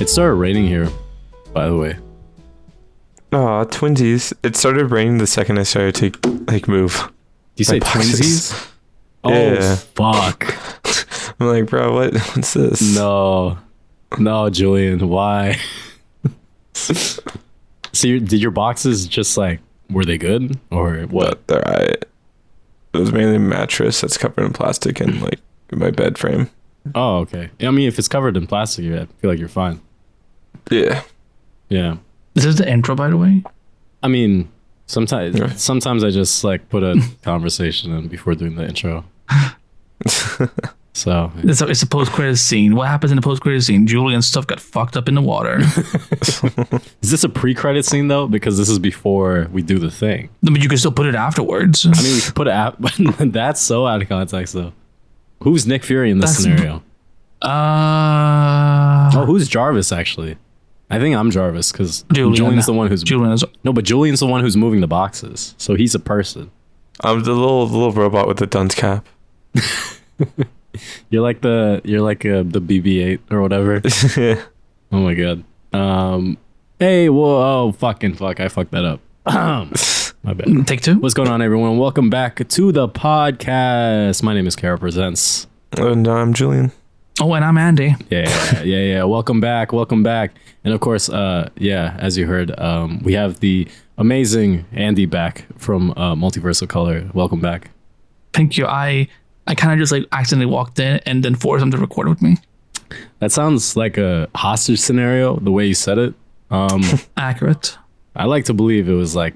It started raining here, by the way. Oh, twinsies. It started raining the second I started to like move. Do you say twinsies? Yeah. Oh, fuck. I'm like, bro, what's this? No, Julian, why? So did your boxes just like, were they good or what? They're right. It was mainly a mattress that's covered in plastic and like my bed frame. Oh, okay. I mean, if it's covered in plastic, I feel like you're fine. Yeah. Yeah. Is this the intro, by the way? I mean, sometimes I just like put a conversation in before doing the intro. So it's a post-credit scene. What happens in the post-credit scene? Julian's stuff got fucked up in the water. Is this a pre-credit scene though? Because this is before we do the thing. But you can still put it afterwards. I mean, we could put it but that's so out of context though. Who's Nick Fury in this scenario? Who's Jarvis actually? I think I'm Jarvis because Julian's the one who's but Julian's the one who's moving the boxes, so he's a person. I'm the little robot with the dunce cap. You're like the BB-8 or whatever. Oh my god. Hey, whoa, fuck! I fucked that up. My bad. Take two. What's going on, everyone? Welcome back to the podcast. My name is Kara Presents. And I'm Julian. Oh, and I'm Andy. Yeah. Welcome back. And of course, as you heard, we have the amazing Andy back from Multiverse of Color. Welcome back. Thank you. I kind of just like accidentally walked in and then forced him to record with me. That sounds like a hostage scenario, the way you said it. Accurate. I like to believe it was like,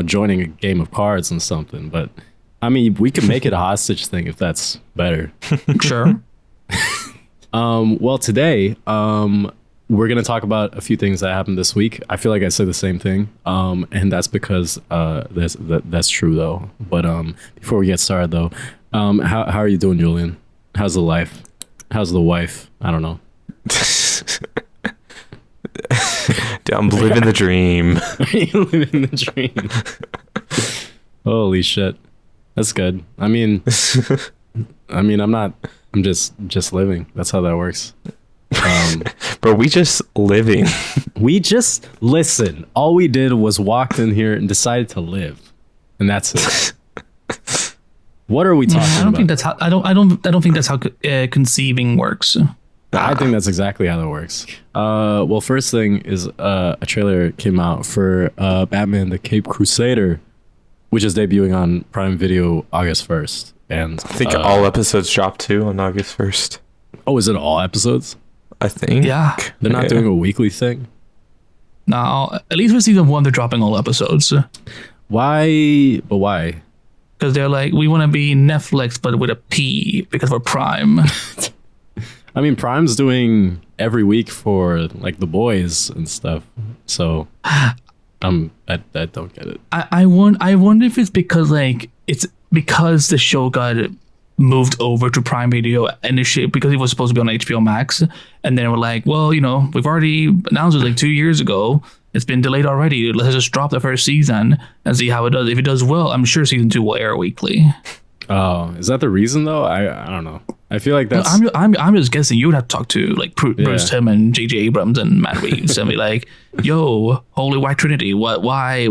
joining a game of cards and something. But I mean, we can make it a hostage thing if that's better. Sure. Well, today, we're going to talk about a few things that happened this week. I feel like I said the same thing. And that's because that's true, though. But before we get started, though, how are you doing, Julian? How's the life? How's the wife? I don't know. I'm living the dream. You living the dream. Holy shit. That's good. I mean, I'm just living. That's how that works. Bro, we just living. Listen. All we did was walked in here and decided to live. And that's it. What are we talking about? I don't think that's how conceiving works. I think that's exactly how that works. Well, first thing is a trailer came out for Batman: The Caped Crusader, which is debuting on Prime Video August 1st. And I think all episodes drop too on August 1st. Oh, is it all episodes? I think. Yeah. They're not doing a weekly thing? No, at least for season 1, they're dropping all episodes. Why? But why? Because they're like, we want to be Netflix, but with a P, because we're Prime. I mean, Prime's doing every week for like The Boys and stuff. So I don't get it. I wonder if it's because because the show got moved over to Prime Video initially because it was supposed to be on HBO Max, and then we're like, well, we've already announced it like 2 years ago. It's been delayed already. Let's just drop the first season and see how it does. If it does well, I'm sure season 2 will air weekly. Oh, is that the reason though? I don't know. I feel like that's. No, I'm just guessing. You would have to talk to like Bruce Timm and J.J. Abrams and Matt Reeves and be like, "Yo, Holy White Trinity, why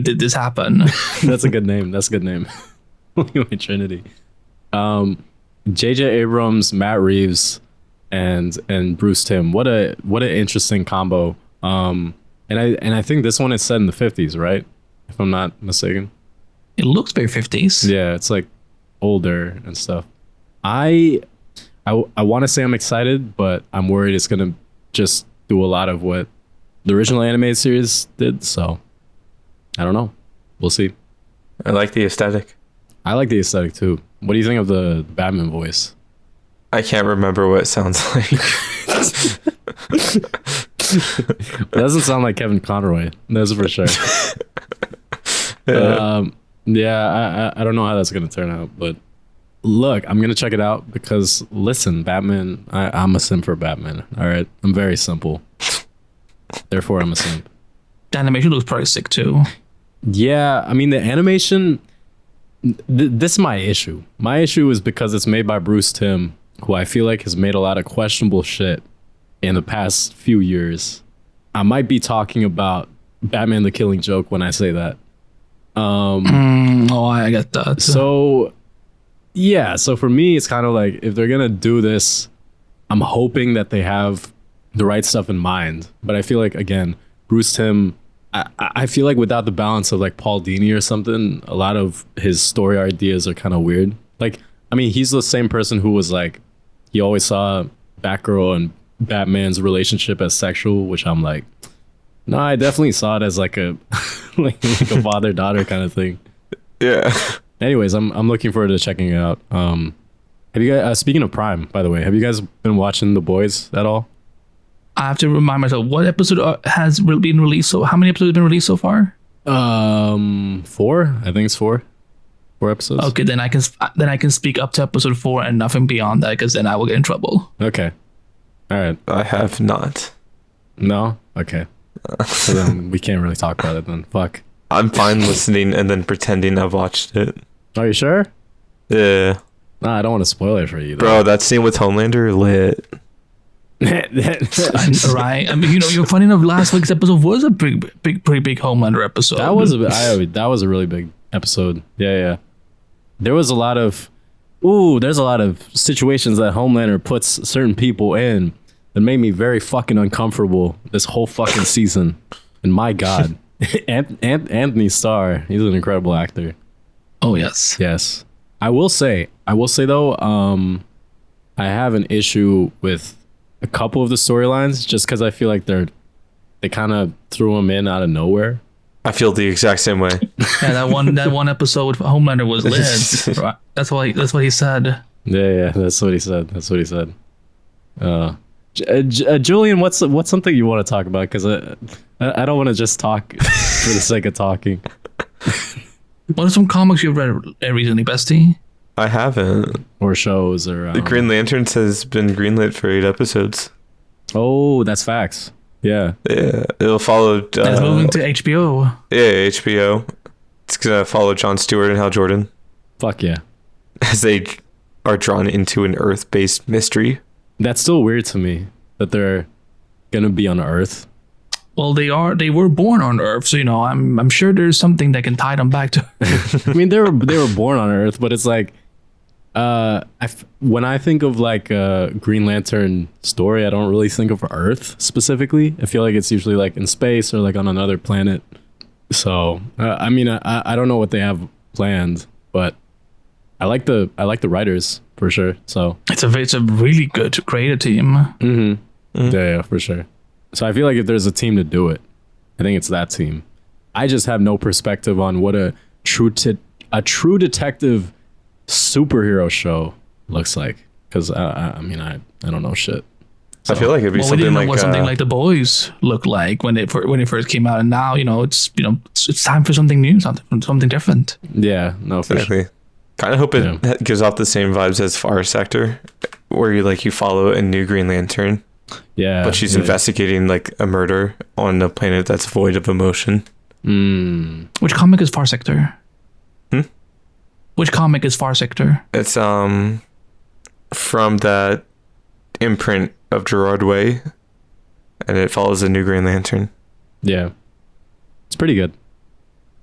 did this happen?" That's a good name. Holy White Trinity. J.J. Abrams, Matt Reeves, and Bruce Timm. What an interesting combo. And I think this one is set in the 50s, right? If I'm not mistaken. It looks very 50s. Yeah, it's like older and stuff. I want to say I'm excited, but I'm worried it's gonna just do a lot of what the original animated series did. So I don't know. We'll see. I like the aesthetic. I like the aesthetic too. What do you think of the Batman voice? I can't remember what it sounds like. It doesn't sound like Kevin Conroy. That's for sure. I don't know how that's gonna turn out, but look, I'm gonna check it out because listen, Batman. I'm a simp for Batman. All right, I'm very simple. Therefore, I'm a simp. The animation looks probably sick too. Yeah, I mean the animation. This is my issue. My issue is because it's made by Bruce Timm, who I feel like has made a lot of questionable shit in the past few years. I might be talking about Batman the Killing Joke when I say that. I get that. So for me, it's kind of like, if they're gonna do this, I'm hoping that they have the right stuff in mind. But I feel like, again, Bruce Timm, I feel like without the balance of like Paul Dini or something, a lot of his story ideas are kind of weird. Like, I mean, he's the same person who was like, he always saw Batgirl and Batman's relationship as sexual, which I'm like, no, I definitely saw it as like a like a father-daughter kind of thing. Yeah. Anyways, I'm looking forward to checking it out. Have you guys, speaking of Prime, by the way, have you guys been watching The Boys at all? I have to remind myself, what episode has been released? So how many episodes have been released so far? 4. I think it's 4 episodes. Okay, then I can speak up to episode 4 and nothing beyond that, because then I will get in trouble. Okay. All right. I have not. No? Okay. So then we can't really talk about it then. Fuck. I'm fine listening and then pretending I've watched it. Are you sure? Yeah. Nah, I don't want to spoil it for you, though. Bro, that scene with Homelander, lit. Right? I mean, you're funny enough, last week's episode was a pretty big Homelander episode. That was a really big episode. Yeah. There's a lot of situations that Homelander puts certain people in that made me very fucking uncomfortable this whole fucking season. And my God, Anthony Starr, he's an incredible actor. Oh yes. Yes. I will say though, I have an issue with a couple of the storylines just because I feel like they kind of threw them in out of nowhere. I feel the exact same way. Yeah, that one episode with Homelander was lit. Right. That's what he said. Yeah, that's what he said. Julian, what's something you want to talk about? Because I don't want to just talk for the sake of talking. What are some comics you've read recently, bestie? I haven't. Or shows or The Green Lanterns has been greenlit for 8 episodes. Oh, that's facts. Yeah. It'll follow. It's moving to HBO. Yeah, HBO. It's gonna follow Jon Stewart and Hal Jordan Fuck yeah. as they are drawn into an Earth-based mystery. That's still weird to me that they're gonna be on Earth. Well, they were born on Earth, so I'm sure there's something that can tie them back to Earth. I mean, they were born on Earth, but it's like, when I think of like a Green Lantern story, I don't really think of Earth specifically. I feel like it's usually like in space or like on another planet. So I mean, I don't know what they have planned, but I like the writers for sure. So it's a really good creative team. Mm-hmm. Yeah, for sure. So I feel like if there's a team to do it, I think it's that team. I just have no perspective on what a true detective superhero show looks like, because I mean I don't know shit. So, I feel like it'd be something like what something like The Boys looked like when it first came out, and now it's time for something new, something different. Yeah, no, for sure. Kind of hope it gives off the same vibes as Far Sector, where you follow a new Green Lantern. Yeah, but she's investigating like a murder on a planet that's void of emotion. Which comic is Far Sector? Which comic is Far Sector? It's from that imprint of Gerard Way, and it follows a new Green Lantern. Yeah, it's pretty good.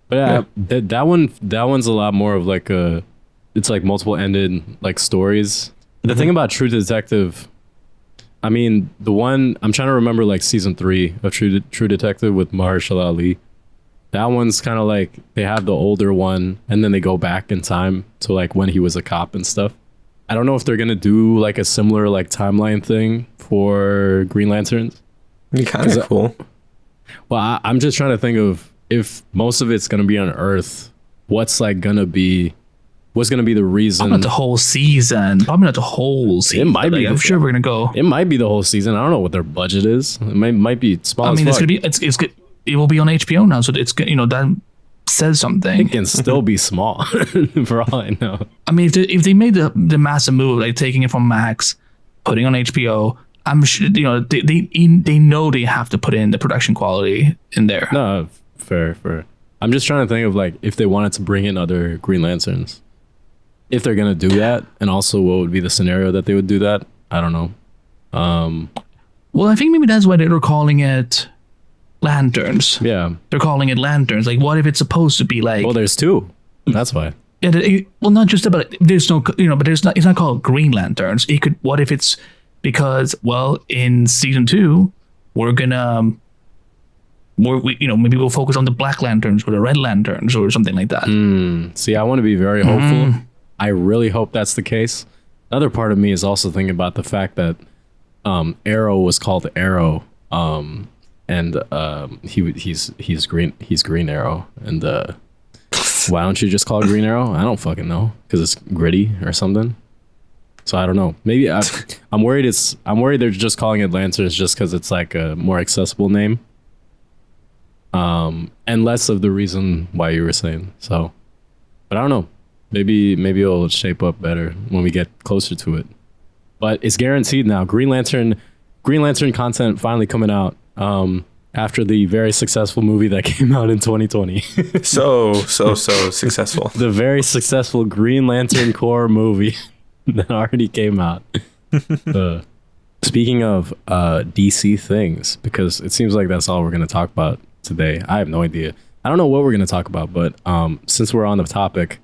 But that one's a lot more of like it's like multiple ended like stories. The thing about True Detective, I mean, the one I'm trying to remember, like season 3 of True Detective with Mahershala Ali. That one's kind of like they have the older one and then they go back in time to like when he was a cop and stuff. I don't know if they're gonna do like a similar like timeline thing for Green Lanterns. Be kind of cool. Well, I'm just trying to think of, if most of it's gonna be on Earth, what's gonna be the reason? Probably not the whole season. It might be. I'm sure we're gonna go. It might be the whole season. I don't know what their budget is. It might be small. I mean, as fuck. it's good. It will be on HBO now, so it's that says something. It can still be small, for all I know. I mean, if they made the massive move, like taking it from Max, putting on HBO, I'm sure they know they have to put in the production quality in there. No, fair. I'm just trying to think of like if they wanted to bring in other Green Lanterns, if they're gonna do that, and also what would be the scenario that they would do that. I don't know. Well, I think maybe that's why they're calling it lanterns. Yeah. They're calling it lanterns. Like, what if it's supposed to be like? Well, there's two. That's why. Well, not just about. There's no, but there's not. It's not called Green Lanterns. It could. What if it's because? Well, in season 2, we're gonna. Maybe we'll focus on the Black Lanterns or the Red Lanterns or something like that. See, I want to be very hopeful. I really hope that's the case. Another part of me is also thinking about the fact that Arrow was called Arrow, and he's Green Arrow, and why don't you just call it Green Arrow? I don't fucking know, because it's gritty or something. So I don't know. Maybe I'm worried they're just calling it Lanterns just because it's like a more accessible name, and less of the reason why you were saying so. But I don't know. Maybe it'll shape up better when we get closer to it. But it's guaranteed now. Green Lantern content finally coming out after the very successful movie that came out in 2020. So successful. The very successful Green Lantern Corps movie that already came out. Speaking of DC things, because it seems like that's all we're going to talk about today. I have no idea. I don't know what we're going to talk about, but since we're on the topic,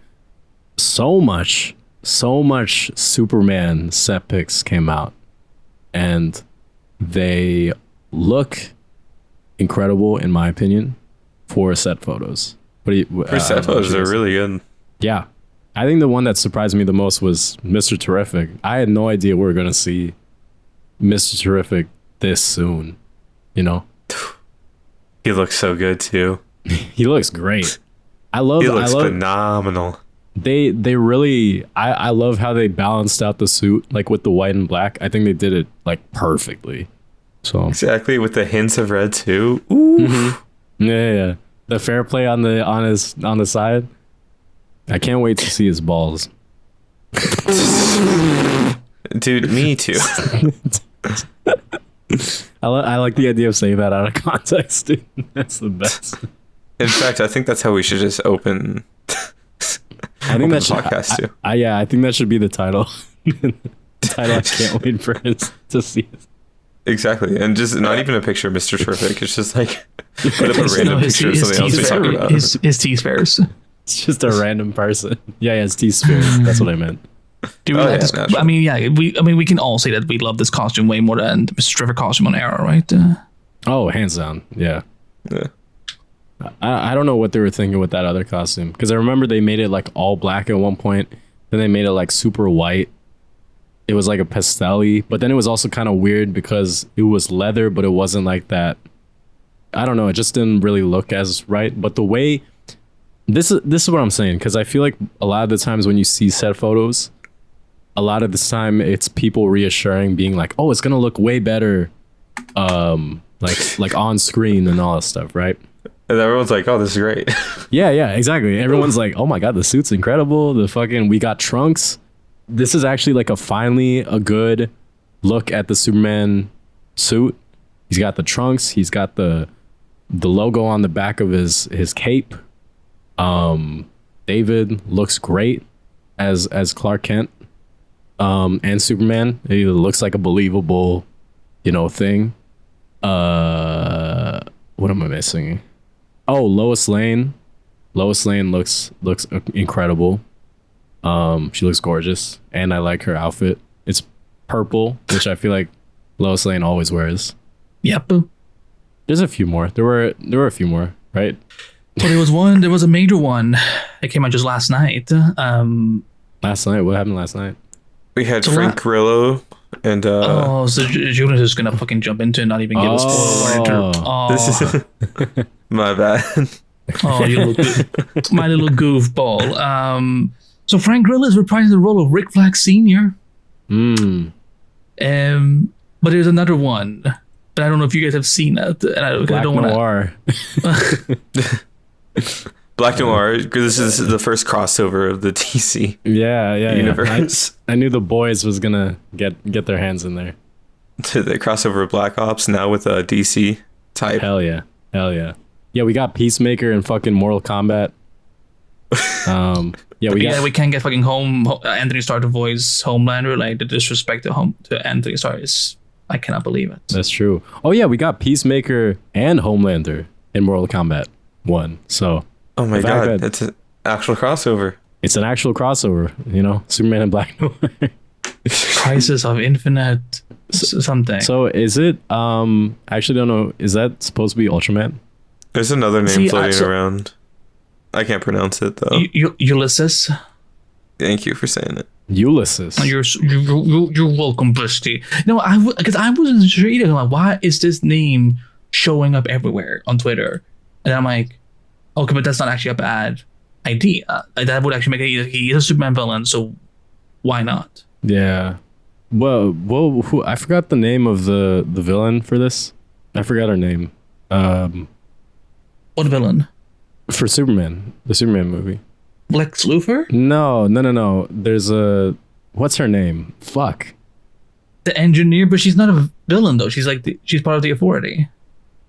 so much Superman set pics came out, and they look incredible in my opinion for set photos. For set photos, they're really good. Yeah, I think the one that surprised me the most was Mr. Terrific. I had no idea we were gonna see Mr. Terrific this soon. You know, he looks so good too. He looks great. He looks phenomenal. They really, I love how they balanced out the suit, like with the white and black. I think they did it like perfectly. So exactly, with the hints of red too. Ooh. Mm-hmm. Yeah. The fair play on the side. I can't wait to see his balls. Dude, me too. I like the idea of saying that out of context, dude. That's the best. In fact, I think that's how we should just open. I think that should, podcast too. I think that should be the title. I can't wait for us to see it. Exactly, and just not even a picture of Mr. Terrific. It's just like put up a random picture of something else we talk about. His T-Spheres. It's just a random person. Yeah, it's T-Spheres. That's what I meant. Do we like this? I mean, we can all say that we love this costume way more than the Mr. Terrific costume on Arrow, right? Oh, hands down, yeah. I don't know what they were thinking with that other costume, because I remember they made it like all black at one point, then they made it like super white. It was like a pastel-y, but then it was also kind of weird because it was leather, but it wasn't like that. I don't know, it just didn't really look as right. But the way this is what I'm saying, because I feel like a lot of the times when you see set photos, a lot of the time it's people reassuring, being like, oh, it's gonna look way better like on screen and all that stuff, right? And everyone's like, oh, this is great. Yeah, exactly. Everyone's like, oh my God, the suit's incredible. We got trunks. This is actually like finally a good look at the Superman suit. He's got the trunks. He's got the logo on the back of his cape. David looks great as Clark Kent and Superman. It looks like a believable, thing. What am I missing? Oh, Lois Lane. Lois Lane looks incredible. She looks gorgeous, and I like her outfit. It's purple, which I feel like Lois Lane always wears. Yep. There's a few more. There were a few more, right? Well, there was a major one that came out just last night. Last night? What happened last night? We had Frank Grillo and so Julian is gonna fucking jump into and not even give a spoiler. This is my bad. Oh, you my little goofball. So Frank Grillo is reprising the role of Rick Flag Sr. But there's another one, but I don't know if you guys have seen that. And I don't Noir. Black Noir. This is the first crossover of the DC universe. I knew the boys was gonna get their hands in there. The crossover of Black Ops now with a DC type. Hell yeah. Yeah, we got Peacemaker and fucking Mortal Kombat. We can't get fucking Anthony Starr to voice Homelander. Like the disrespect to Anthony Starr is I cannot believe it. That's true. Oh yeah, we got Peacemaker and Homelander in Mortal Kombat 1. So Oh my god, it's an actual crossover. It's an actual crossover, you know, Superman and Black Noir. Crisis of Infinite something. So is it I actually don't know, is that supposed to be Ultraman? There's another name floating around. I can't pronounce it though. Ulysses. Thank you for saying it. Ulysses. You're welcome, bestie. No, because I wasn't sure either. Like, why is this name showing up everywhere on Twitter? And I'm like, okay, but that's not actually a bad idea. Like, that would actually make it. He is a Superman villain, so why not? Yeah. Well, I forgot the name of the villain for this. I forgot her name. What villain? For Superman, the Superman movie. Lex Luthor? No. There's what's her name? Fuck. The engineer, but she's not a villain though. She's like she's part of the Authority.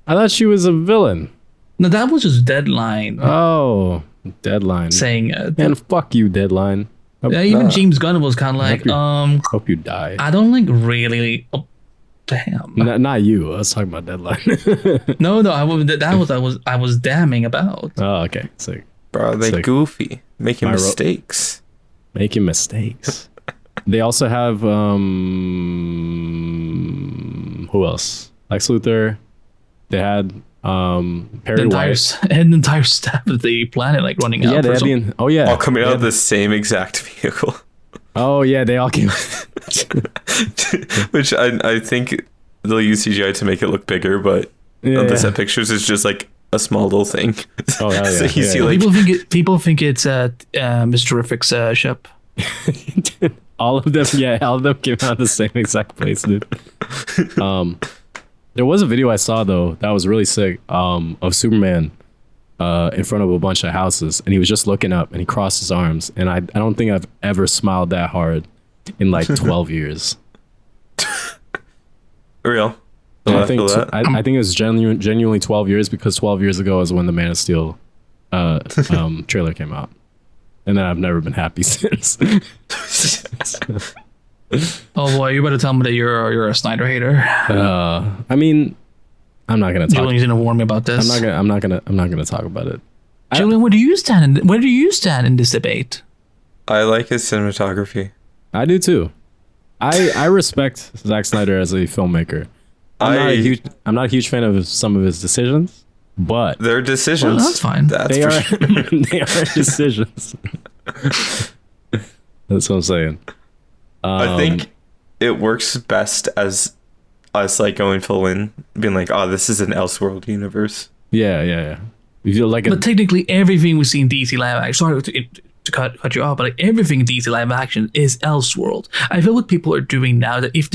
I thought she was a villain. No, that was just Deadline. Oh, Deadline. Saying and fuck you, Deadline. Even James Gunn was kind of like, hope you die. I don't like really. Oh, damn. Not you. I was talking about Deadline. No. I was damning about. Oh, okay. Sick. Bro, they goofy, making mistakes. Making mistakes. They also have who else? Lex Luthor. They had Perry White. An entire staff of the planet like running out. Yeah, they had all coming out of the same exact vehicle. Oh yeah, they all came. Which I think they'll use CGI to make it look bigger, but the set pictures is just like a small little thing. Oh hell yeah. So you see, like, people think it's Mr. Terrific's ship. all of them came out of the same exact place, dude. There was a video I saw though that was really sick of Superman in front of a bunch of houses, and he was just looking up and he crossed his arms, and I don't think I've ever smiled that hard in like 12 years. Real. I think it was genuinely 12 years, because 12 years ago is when the Man of Steel trailer came out, and then I've never been happy since. Oh boy, you better tell me that you're a Snyder hater. I mean, I'm not gonna talk. Julian's gonna warn me about this. I'm not gonna talk about it. Julian, where do you stand in this debate? I like his cinematography. I do too. I respect Zack Snyder as a filmmaker. I'm not a huge fan of some of his decisions, but their decisions. Well, that's fine. They are decisions. That's what I'm saying. I think it works best as us like going full in, being like, "Oh, this is an Elseworld universe." Yeah. You feel like, but technically, everything we see in DC live action. Sorry to cut you off, but like everything in DC live action is Elseworld. I feel what people are doing now, that if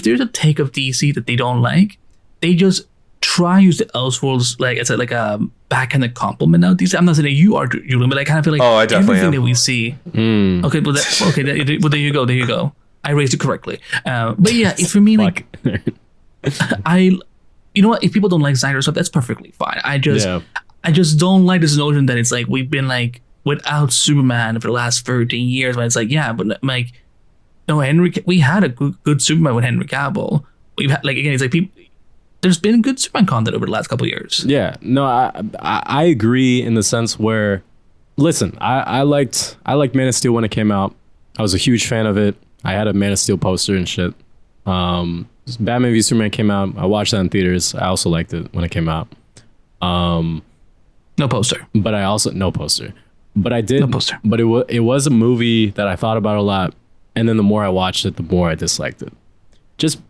there's a take of DC that they don't like, they just try use the Elseworlds like it's like a backhanded compliment now. DC, I'm not saying that you are, Julian, but I kind of feel like I definitely everything am. that we see. Okay, well, there you go. I raised it correctly. But yeah, for me, like, you know what? If people don't like Snyder stuff, that's perfectly fine. I just don't like this notion that it's like we've been like without Superman for the last 13 years. When it's like, yeah, but like, no, we had a good Superman with Henry Cavill. We've had, like, again, it's like there's been good Superman content over the last couple of years. Yeah, no, I agree in the sense where, listen, I liked Man of Steel when it came out. I was a huge fan of it. I had a Man of Steel poster and shit. Batman v Superman came out. I watched that in theaters. I also liked it when it came out. No poster. But I also no poster. But I did. No poster. But it was a movie that I thought about a lot, and then the more I watched it, the more I disliked it.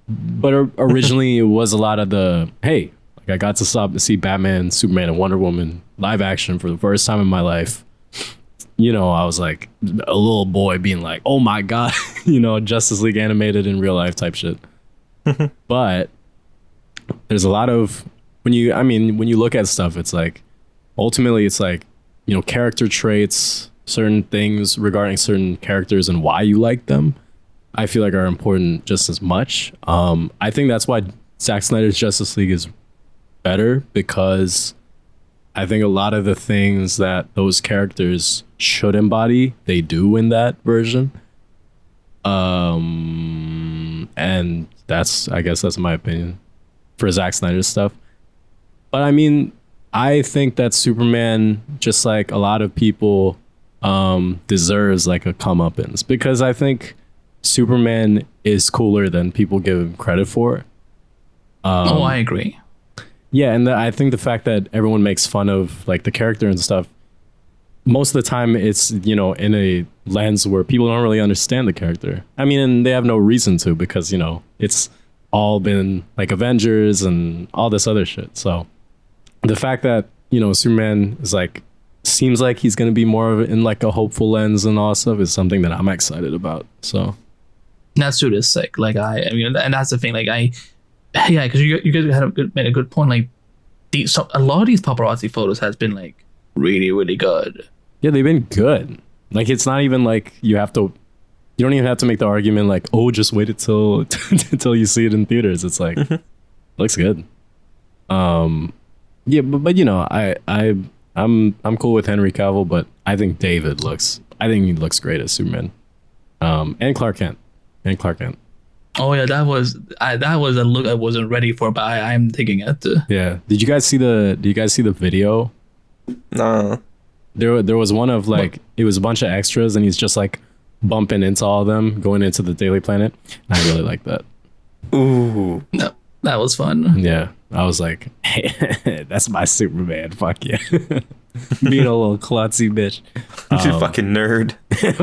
But originally it was a lot of the, hey, like, I got to stop to see Batman, Superman, and Wonder Woman live action for the first time in my life. You know, I was like a little boy being like, oh my God, you know, Justice League animated in real life type shit. But there's a lot of, when you look at stuff, it's like, ultimately it's like, you know, character traits, certain things regarding certain characters and why you like them, I feel like are important just as much. I think that's why Zack Snyder's Justice League is better, because I think a lot of the things that those characters should embody, they do in that version. And And I guess that's my opinion for Zack Snyder's stuff. But I mean, I think that Superman, just like a lot of people, deserves like a comeuppance, because I think Superman is cooler than people give him credit for. I agree. Yeah, and I think the fact that everyone makes fun of like the character and stuff, most of the time it's, you know, in a lens where people don't really understand the character. I mean, and they have no reason to, because, you know, it's all been like Avengers and all this other shit. So the fact that, you know, Superman is like, seems like he's going to be more of in like a hopeful lens and all stuff is something that I'm excited about. So that suit is sick. Like I mean, and that's the thing. Like yeah, because you guys made a good point. Like a lot of these paparazzi photos has been like really, really good. Yeah, they've been good. Like it's not even like you don't even have to make the argument like, oh, just wait until you see it in theaters. It's like looks good. Yeah, but you know, I'm cool with Henry Cavill, but I think he looks great as Superman. And Clark Kent. Oh yeah, that was a look I wasn't ready for, but I'm digging it. Yeah. Did you guys see the video? No. There was one of like, it was a bunch of extras and he's just like bumping into all of them going into the Daily Planet. And I really like that. Ooh. No, that was fun. Yeah. I was like, hey, that's my Superman. Fuck yeah. Being a little klutzy bitch. You fucking nerd.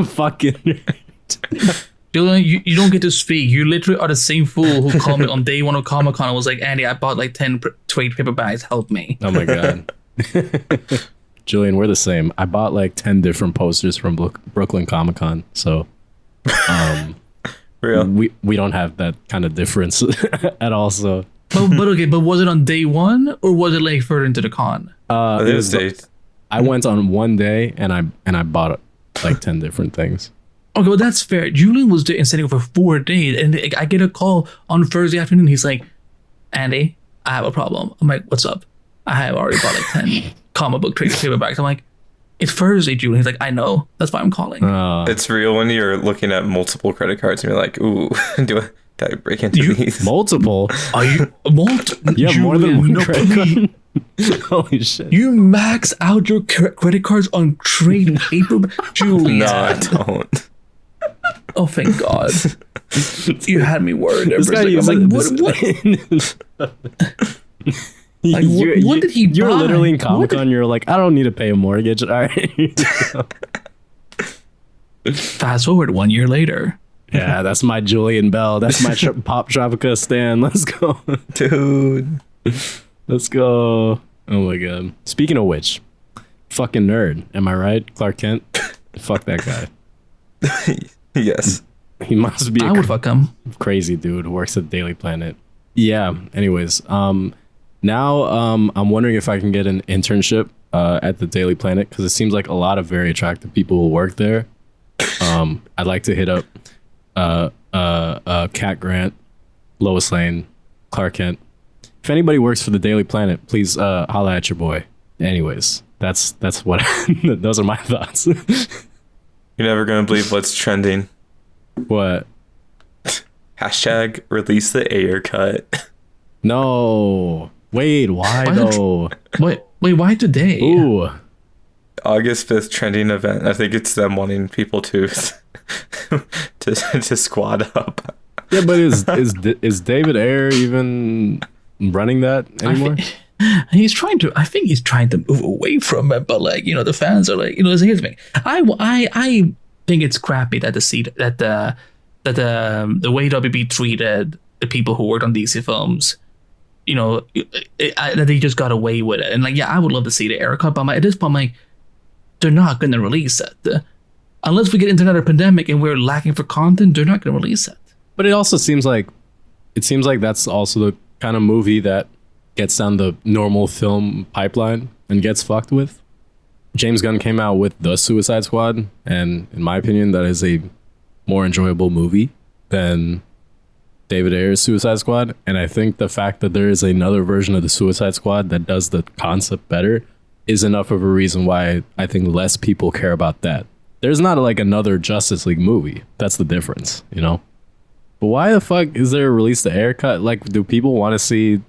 Fucking nerd. Julian, you don't get to speak. You literally are the same fool who called me on day one of Comic-Con and was like, Andy, I bought like 10 trade paperbacks. Help me. Oh my God. Julian, we're the same. I bought like 10 different posters from Brooklyn Comic-Con. So real. We don't have that kind of difference at all. So but was it on day one or was it like further into the con? It was days. I went on one day and I bought like 10 different things. Okay, well that's fair. Julian was in San Diego for 4 days, and I get a call on Thursday afternoon. He's like, Andy, I have a problem. I'm like, what's up? I have already bought like 10 comic book trade paperbacks. I'm like, it's Thursday, Julian. He's like, I know. That's why I'm calling. It's real when you're looking at multiple credit cards and you're like, ooh, did I break into these? Multiple? Are you You have more than one credit card? Holy shit. You max out your credit cards on trade paper? Julian. No, I don't. Oh, thank God. You had me worried. This guy I'm like, what? What did he buy? You're literally in Comic-Con. You're like, I don't need to pay a mortgage. All right. Fast forward 1 year later. Yeah, that's my Julian Bell. That's my Pop Tropica stand. Let's go. Dude. Let's go. Oh my God. Speaking of which, fucking nerd. Am I right? Clark Kent? Fuck that guy. Yes. He must be I would fuck him. Crazy dude who works at Daily Planet. Yeah. Anyways, now I'm wondering if I can get an internship at the Daily Planet, because it seems like a lot of very attractive people will work there. I'd like to hit up Cat Grant, Lois Lane, Clark Kent. If anybody works for the Daily Planet, please holla at your boy. Anyways, that's what those are my thoughts. You're never gonna believe what's trending. What? Hashtag release the Ayer Cut. No. Wait, why though? Wait, why today? Ooh. August 5th trending event. I think it's them wanting people to squad up. Yeah, but is David Ayer even running that anymore? I think he's trying to move away from it, but like, you know, the fans are like, you know, here's the thing. I think it's crappy that the way WB treated the people who worked on DC films, you know, that they just got away with it. And like, yeah, I would love to see the Ayer Cut, but at this point, I'm like, they're not going to release it. Unless we get into another pandemic and we're lacking for content, they're not going to release it. But it also seems like that's also the kind of movie that gets down the normal film pipeline and gets fucked with. James Gunn came out with The Suicide Squad, and in my opinion, that is a more enjoyable movie than David Ayer's Suicide Squad. And I think the fact that there is another version of the Suicide Squad that does the concept better is enough of a reason why I think less people care about that. There's not like another Justice League movie. That's the difference, you know? But why the fuck is there a release the Ayer Cut? Like, do people want to see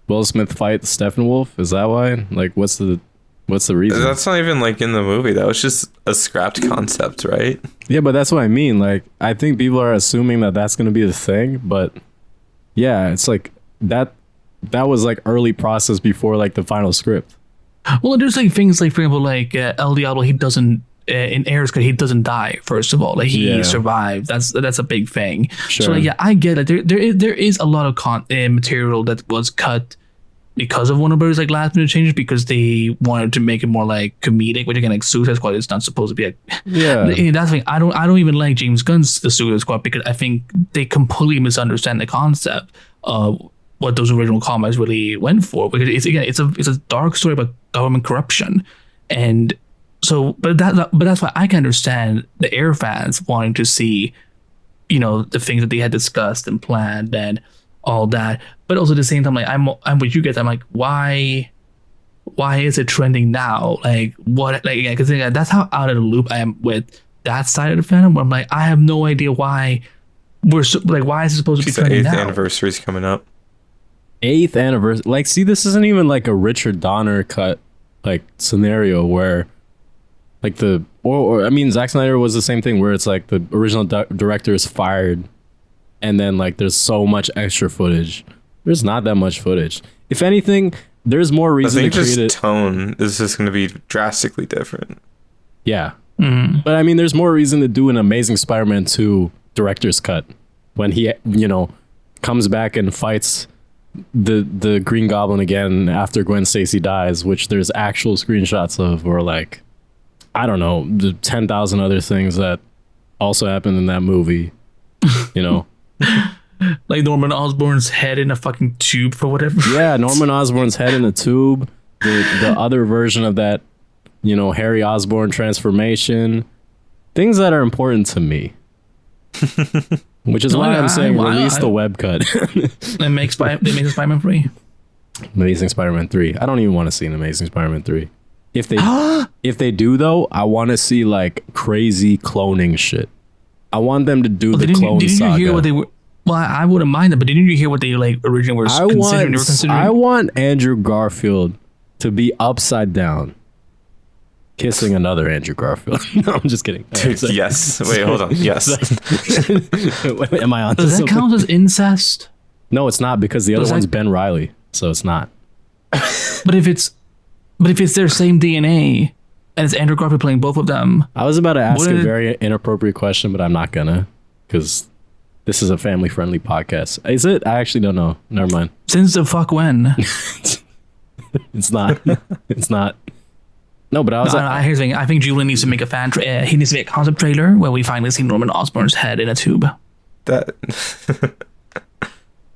Will Smith fight Steppenwolf? Is that why? Like, what's the reason? That's not even like in the movie. That was just a scrapped concept, right? Yeah, but that's what I mean. Like, I think people are assuming that that's going to be the thing, but yeah, it's like that was like early process before like the final script. Well, there's like things like, for example, like El Diablo, he doesn't in Ayer's Cut, he doesn't die. First of all, like he survived. That's a big thing. Sure. So like, yeah, I get it. There is a lot of material that was cut because of Warner Bros. Like last minute changes because they wanted to make it more like comedic, which again, like Suicide Squad is not supposed to be. That's the thing. I don't even like James Gunn's The Suicide Squad because I think they completely misunderstand the concept of what those original comics really went for. Because it's a dark story about government corruption, and so but that's why I can understand the Ayer fans wanting to see, the things that they had discussed and planned and all that. But also at the same time, like I'm with you guys. I'm like, why is it trending now? Like what? Like because that's how out of the loop I am with that side of the fandom. Where I'm like, I have no idea why why is it supposed to be trending now? The 8th anniversary is coming up. 8th anniversary. Like, see, this isn't even like a Richard Donner cut like scenario where like Zack Snyder was the same thing where it's like the original director is fired and then like there's so much extra footage. There's not that much footage. If anything, there's more reason to create it. Tone is just going to be drastically different. Yeah. Mm-hmm. But I mean, there's more reason to do an Amazing Spider-Man 2 director's cut when he, comes back and fights the Green Goblin again after Gwen Stacy dies, which there's actual screenshots of, or like, I don't know, the 10,000 other things that also happened in that movie, Like Norman Osborn's head in a fucking tube for whatever. Yeah, Norman Osborn's head in a tube. The other version of that, Harry Osborn transformation. Things that are important to me. Which is why I'm saying release the web cut. It makes Spider-Man 3. Amazing Spider-Man 3. I don't even want to see an Amazing Spider-Man 3. If they do though, I want to see like crazy cloning shit. I want them to do the clone saga. Did you hear what they were? Well, I wouldn't mind that, but didn't you hear what they like originally were considering? I want Andrew Garfield to be upside down, kissing another Andrew Garfield. No, I'm just kidding. Dude, yes. Wait, hold on. Yes. Am I on? Does that count as incest? No, it's not because the other one's Ben Reilly, so it's not. But if it's their same DNA and it's Andrew Garfield playing both of them, I was about to ask a very inappropriate question, but I'm not gonna because this is a family-friendly podcast. Is it? I actually don't know. Never mind. Since the fuck when? It's not. It's not. No, but here's the thing. I think Julian needs to make he needs to make a concept trailer where we finally see Norman Osborn's head in a tube.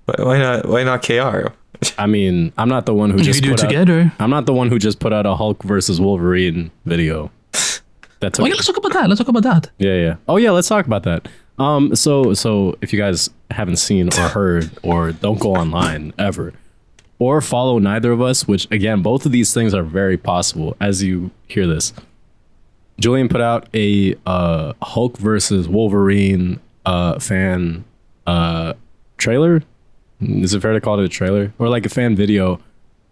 Why not KR? I mean, I'm not the one who just put out. I'm not the one who just put out a Hulk versus Wolverine video. Let's talk about that. Yeah. Oh yeah, let's talk about that. So if you guys haven't seen or heard or don't go online ever or follow neither of us, which again, both of these things are very possible as you hear this. Julian put out a Hulk versus Wolverine fan trailer. Is it fair to call it a trailer or like a fan video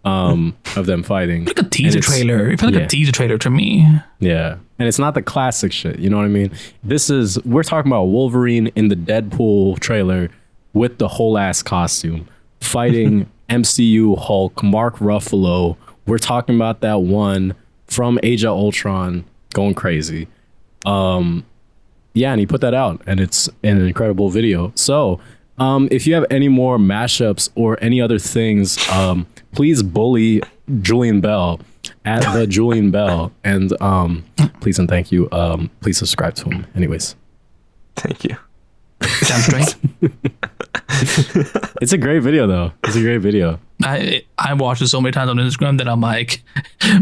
of them fighting? Like a teaser trailer. It felt like a teaser trailer to me. Yeah. And it's not the classic shit, you know what I mean? We're talking about Wolverine in the Deadpool trailer with the whole ass costume fighting MCU Hulk, Mark Ruffalo. We're talking about that one from Age of Ultron going crazy. And he put that out and it's an incredible video. So if you have any more mashups or any other things, please bully Julian Bell at the Julian Bell, and please and thank you. Please subscribe to him. Anyways, thank you. Sounds great. It's a great video though. It's a great video. I watched it so many times on Instagram that I'm like,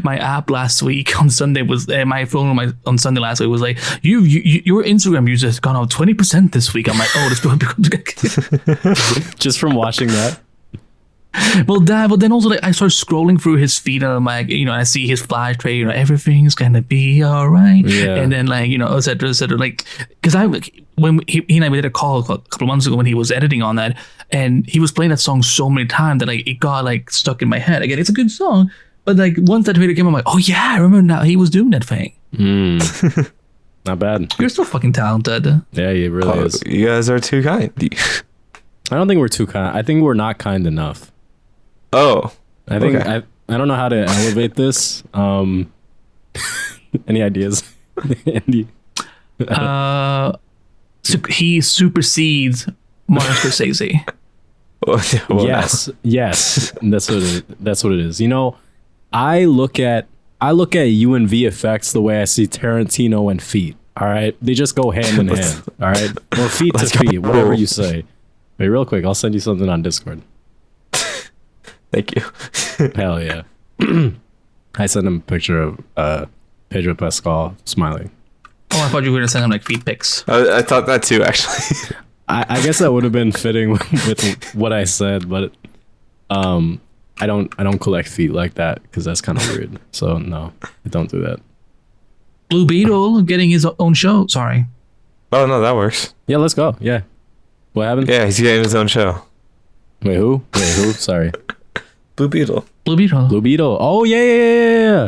my app last week on Sunday was my phone on Sunday last week was like, your Instagram users has gone up 20% this week. I'm like, oh, this just from watching that. Well, that, but then also like I start scrolling through his feed and I'm like, I see his flash trade, everything's gonna be all right. Yeah. And then like, et cetera, et cetera. Like, because when he and I did a call a couple of months ago when he was editing on that, and he was playing that song so many times that like it got like stuck in my head. Again, it's a good song, but like once that trailer came, I'm like, oh yeah, I remember now he was doing that thing. Not bad. You're so fucking talented. Yeah, he really is. You guys are too kind. I don't think we're too kind. I think we're not kind enough. Oh, I think okay. I don't know how to elevate this. Any ideas, Andy? So he supersedes Martin Scorsese. Well, Yes, that's what it is. I look at you and VFX the way I see Tarantino and feet. All right, they just go hand in hand. All right, or feet to feet, whatever you say. Wait, real quick, I'll send you something on Discord. Thank you. Hell yeah. I sent him a picture of Pedro Pascal smiling. Oh, I thought you were gonna send him like feet pics. I thought that too, actually. I guess that would have been fitting with what I said, but I don't collect feet like that because that's kind of weird. So no, I don't do that. Blue Beetle getting his own show. Sorry. Oh no, that works. Yeah, let's go. Yeah. What happened? Yeah, he's getting his own show. Wait, who? Sorry. Blue Beetle. Blue Beetle. Blue Beetle. Oh yeah.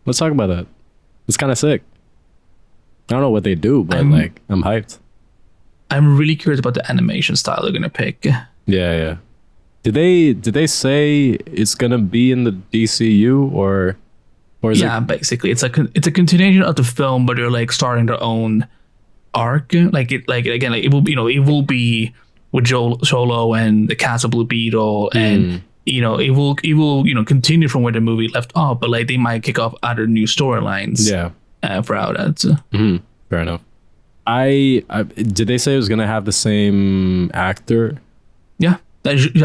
Let's talk about that. It's kind of sick. I don't know what they do, but I'm hyped. I'm really curious about the animation style they're gonna pick. Yeah. Did they say it's gonna be in the DCU or is it? Basically it's a continuation of the film, but they're like starting their own arc. It will be with Joel Solo and the cast of Blue Beetle, and it will continue from where the movie left off, but like they might kick off other new storylines. Yeah. Throughout that. Fair enough. I did they say it was gonna have the same actor? Yeah.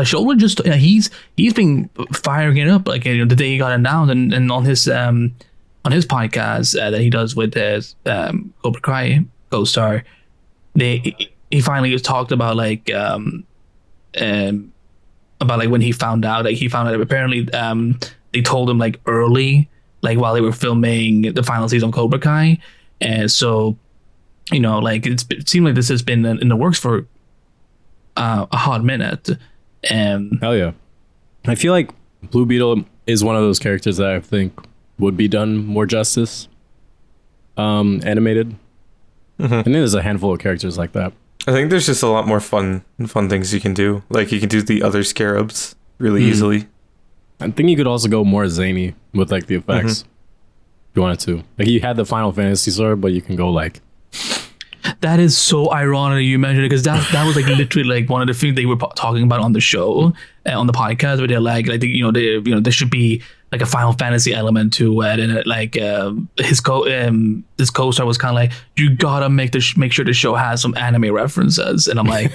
Solo just he's been firing it up like the day he got announced, and on his podcast that he does with his Cobra Kai co-star, he finally talked about about like when he found out apparently they told him like early, like while they were filming the final season of Cobra Kai, and so it seemed like this has been in the works for a hot minute. Hell yeah. I feel like Blue Beetle is one of those characters that I think would be done more justice animated. I think there's a handful of characters like that. I think there's just a lot more fun things you can do. Like you can do the other scarabs really easily. I think you could also go more zany with like the effects if you wanted to. Like you had the Final Fantasy sword, but you can go like. That is so ironic you mentioned it, because that was like literally like one of the things they were talking about on the show, on the podcast, where they're there should be like a Final Fantasy element to it, and like this co-star was kind of like, you gotta make sure the show has some anime references, and I'm like,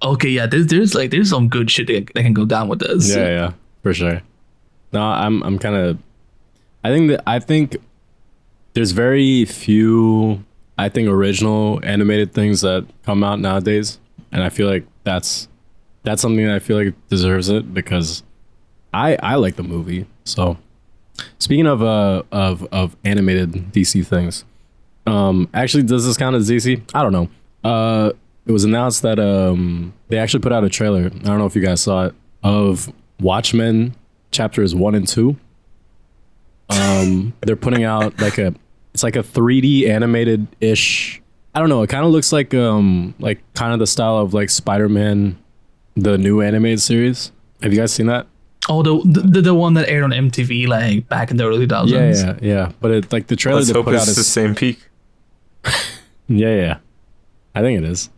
okay, yeah, there's some good shit that can go down with this. Yeah, for sure. No, I'm kind of. I think there's very few. I think original animated things that come out nowadays, and I feel like that's something that I feel like deserves it because I like the movie. So speaking of animated DC things, actually does this count as DC? I don't know. It was announced that they actually put out a trailer. I don't know if you guys saw it, of Watchmen chapters 1 and 2. They're putting out it's like a 3D animated ish. I don't know. It kind of looks like kind of the style of like Spider-Man, the new animated series. Have you guys seen that? Oh, the one that aired on MTV like back in the early 2000s. Yeah. But it like the trailer Let's they hope put out it's is the same peak. Yeah. I think it is.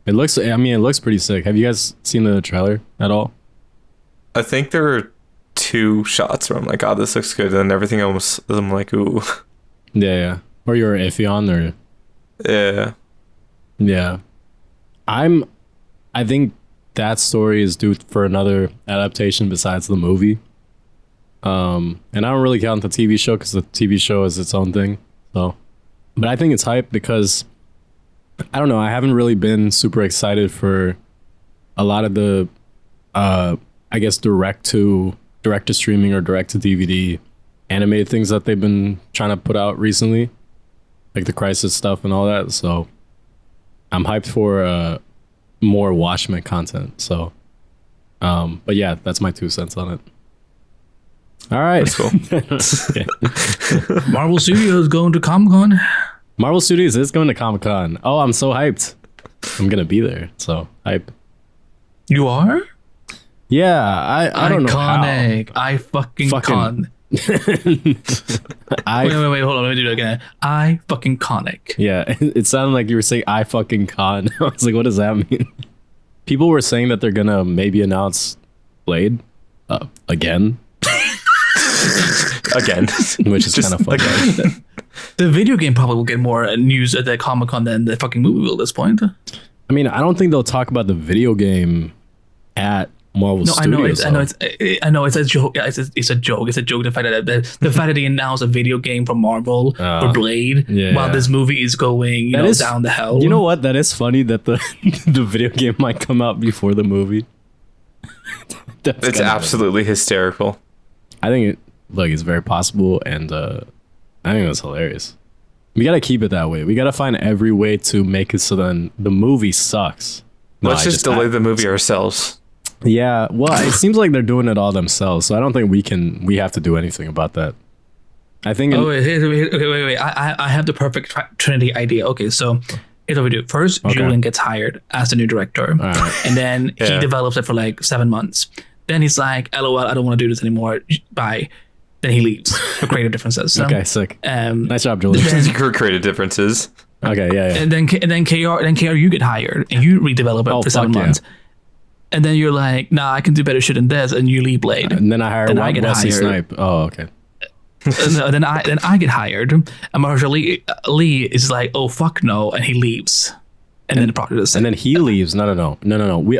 It looks pretty sick. Have you guys seen the trailer at all? I think there were 2 shots where I'm like, oh, this looks good, and everything else I'm like, ooh. Yeah. Or you're iffy on, or yeah. I think that story is due for another adaptation besides the movie. And I don't really count the TV show because the TV show is its own thing. So, but I think it's hype because I don't know. I haven't really been super excited for a lot of the, I guess direct to streaming or direct to DVD animated things that they've been trying to put out recently, like the Crisis stuff and all that. So I'm hyped for more Watchmen content. So, but yeah, that's my 2 cents on it. All right, that's cool. Marvel Studios going to Comic-Con. Marvel Studios is going to Comic-Con. Oh, I'm so hyped. I'm gonna be there. So hype. You are? Yeah, I don't know how. Iconic. I fucking con. Wait, hold on. Let me do it again. I fucking conic. Yeah, it sounded like you were saying I fucking con. I was like, what does that mean? People were saying that they're gonna maybe announce Blade again. Again. Which is kind of funny. The video game probably will get more news at the Comic-Con than the fucking movie will at this point. I mean, I don't think they'll talk about the video game at Marvel Studios. I know. It's a joke. It's a joke. It's a joke. The fact that they announced a video game from Marvel for Blade while this movie is going down the hell. You know what? That is funny that the the video game might come out before the movie. It's absolutely hysterical. I think it's very possible, and I think that's hilarious. We gotta keep it that way. We gotta find every way to make it so then the movie sucks. Let's just delay the movie ourselves. Yeah, well, it seems like they're doing it all themselves, so I don't think we have to do anything about that. I think. Wait. I have the perfect Trinity idea. Okay, so here's what we do. First, Julian gets hired as the new director, right. And then he develops it for like 7 months. Then he's like, "LOL, I don't want to do this anymore. Bye." Then he leaves for creative differences. So, okay, sick. Nice job, Julian. Creative differences. Okay, yeah. And then KR, you get hired and you redevelop it for 7 months. And then you're like, nah, I can do better shit than this, and you leave Blade. And then I hire Wesley Snipe. Oh, okay. then I get hired, and Mahershala Ali is like, oh fuck no, and he leaves. And then the project is. And then he leaves. No. We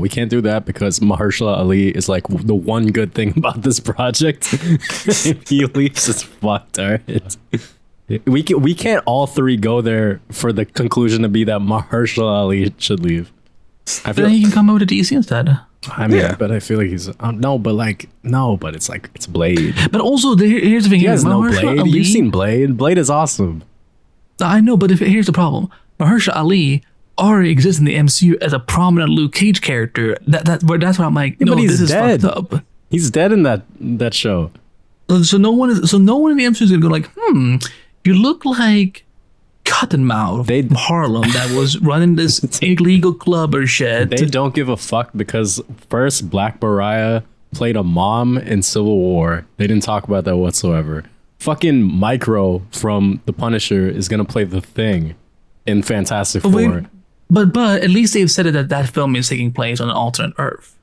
can't do that because Mahershala Ali is like the one good thing about this project. If he leaves, it's fucked. All right. We can't all three go there for the conclusion to be that Mahershala Ali should leave. Then he can come over to DC instead. I mean, but I feel like he's but it's Blade. But also, here's the thing. You guys know Blade. You've seen Blade. Blade is awesome. I know, but here's the problem. Mahershala Ali already exists in the MCU as a prominent Luke Cage character. That's what I'm like. No, this is fucked up. He's dead in that show. So no one in the MCU is gonna go like, you look like Cottonmouth from Harlem that was running this illegal club or shit. They don't give a fuck because first Black Mariah played a mom in Civil War. They didn't talk about that whatsoever. Fucking Micro from The Punisher is gonna play the Thing in Fantastic Four. But at least they've said that film is taking place on an alternate Earth.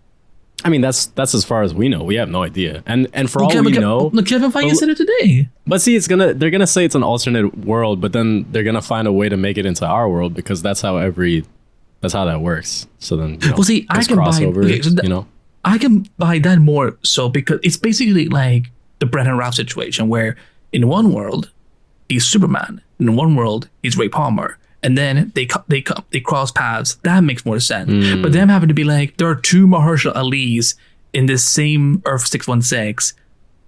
I mean, that's as far as we know. We have no idea. And for all we know, Kevin Feige said it today. But see, they're gonna say it's an alternate world, but then they're gonna find a way to make it into our world because that's how that works. So then, I can buy I can buy that more so because it's basically like the Brennan Routh situation where in one world he's Superman, in one world he's Ray Palmer. And then they cross paths. That makes more sense. But them having to be like, there are two Mahershala Ali's in this same Earth 616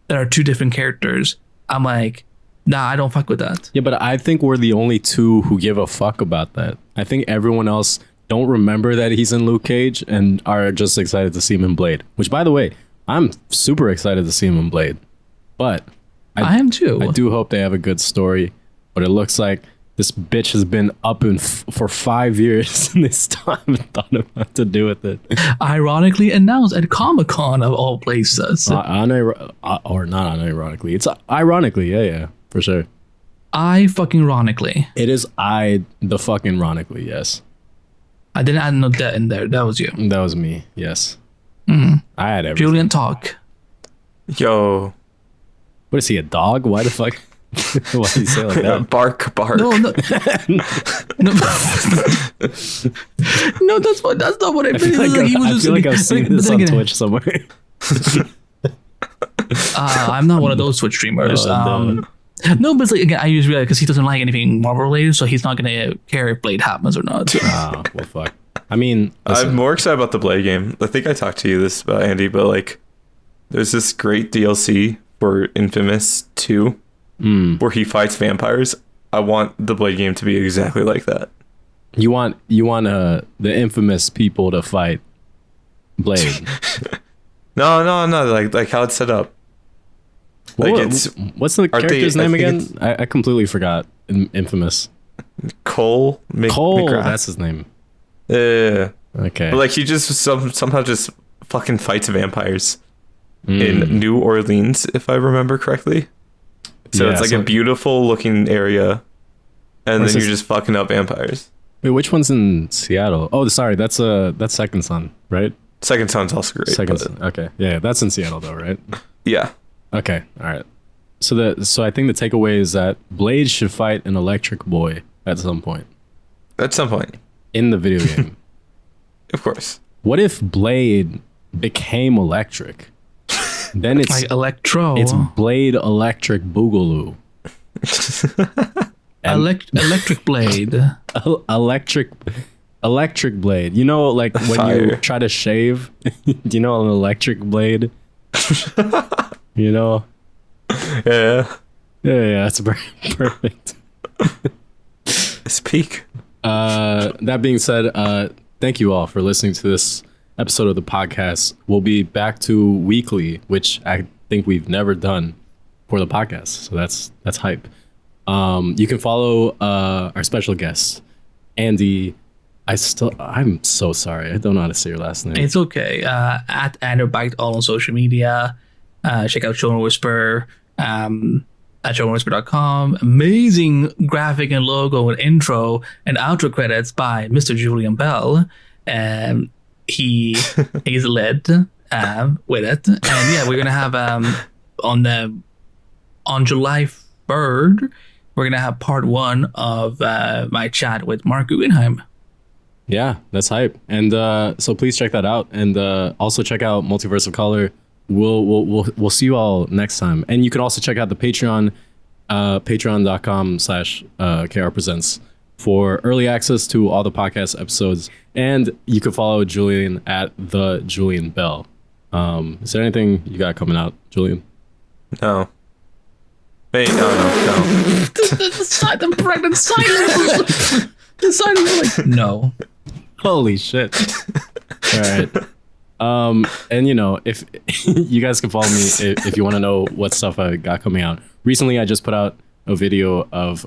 that are two different characters. I'm like, nah, I don't fuck with that. Yeah, but I think we're the only two who give a fuck about that. I think everyone else don't remember that he's in Luke Cage and are just excited to see him in Blade. Which, by the way, I'm super excited to see him in Blade. But I am too. I do hope they have a good story. But it looks like this bitch has been up for 5 years and they still haven't thought of what to do with it. Ironically announced at Comic-Con of all places. Or not unironically. It's ironically, yeah, for sure. I fucking ironically. It is the fucking ironically, yes. I didn't add no debt in there. That was you. That was me, yes. I had everything. Julian, talk. Yo. What is he, a dog? Why the fuck? Why do you say it like that? Bark. No. No, that's not what I feel like I've seen this on Twitch somewhere. I'm not one of those Twitch streamers. No, but it's like, again, I usually realize because he doesn't like anything Marvel related, so he's not gonna care if Blade happens or not. Well, fuck. I mean, listen, I'm more excited about the Blade game. I think I talked to you this about Andy, but like, there's this great DLC for Infamous 2 where he fights vampires. I want the Blade game to be exactly like that. you want the infamous people to fight Blade. No, like how it's set up. Like What's the character's name again? I completely forgot. Infamous. Cole. Cole. McGrath. That's his name. Yeah. Okay. But like he just somehow just fucking fights vampires in New Orleans, if I remember correctly. So Yeah, it's like a beautiful looking area, and then you're just fucking up vampires. Wait, which one's in Seattle? Oh, sorry, that's Second Son, right? Second Son's also great. Second Son. Okay, yeah, that's in Seattle though, right? Yeah. Okay, all right. So I think the takeaway is that Blade should fight an electric boy at some point At some point, in the video game. of course. What if Blade became electric? Then it's like Electro. It's Blade Electric Boogaloo. Electric Blade. Electric Blade. You know, like when you try to shave, you know, an electric blade. You know. Yeah. That's perfect. It's peak. That being said, thank you all for listening to this episode of the podcast. We'll be back to weekly, which I think we've never done for the podcast. So that's hype. You can follow our special guest, Andy. I'm so sorry. I don't know how to say your last name. It's okay. At Behbakht all on social media. Check out Show and Whisper at showandwhisper.com. Amazing graphic and logo and intro and outro credits by Mr. Julian Bell. He's led with it. And yeah, we're gonna have on July 3rd, we're gonna have part 1 of my chat with Mark Guggenheim. Yeah, that's hype. And so please check that out. And also check out Multiverse of Color. We'll see you all next time. And you can also check out the Patreon, patreon.com/KRpresents for early access to all the podcast episodes. And you can follow Julian at the Julian Bell. Is there anything you got coming out, Julian? No. Wait, no. The pregnant silence. The silence was like, no. Holy shit. All right. And you know, if you guys can follow me if you want to know what stuff I got coming out. Recently, I just put out a video of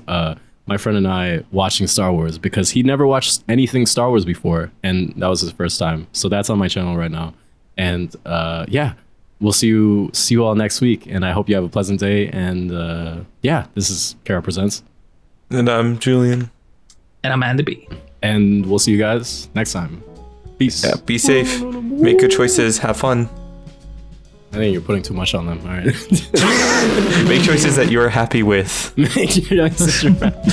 my friend and I watching Star Wars because he never watched anything Star Wars before, and that was his first time. So that's on my channel right now. And yeah, we'll see you all next week. And I hope you have a pleasant day. And yeah, this is Kara Presents. And I'm Julian. And I'm Andy B. And we'll see you guys next time. Peace. Yeah, be safe. Make good choices. Have fun. I think you're putting too much on them. All right. Make choices that you're happy with. Make choices you're happy.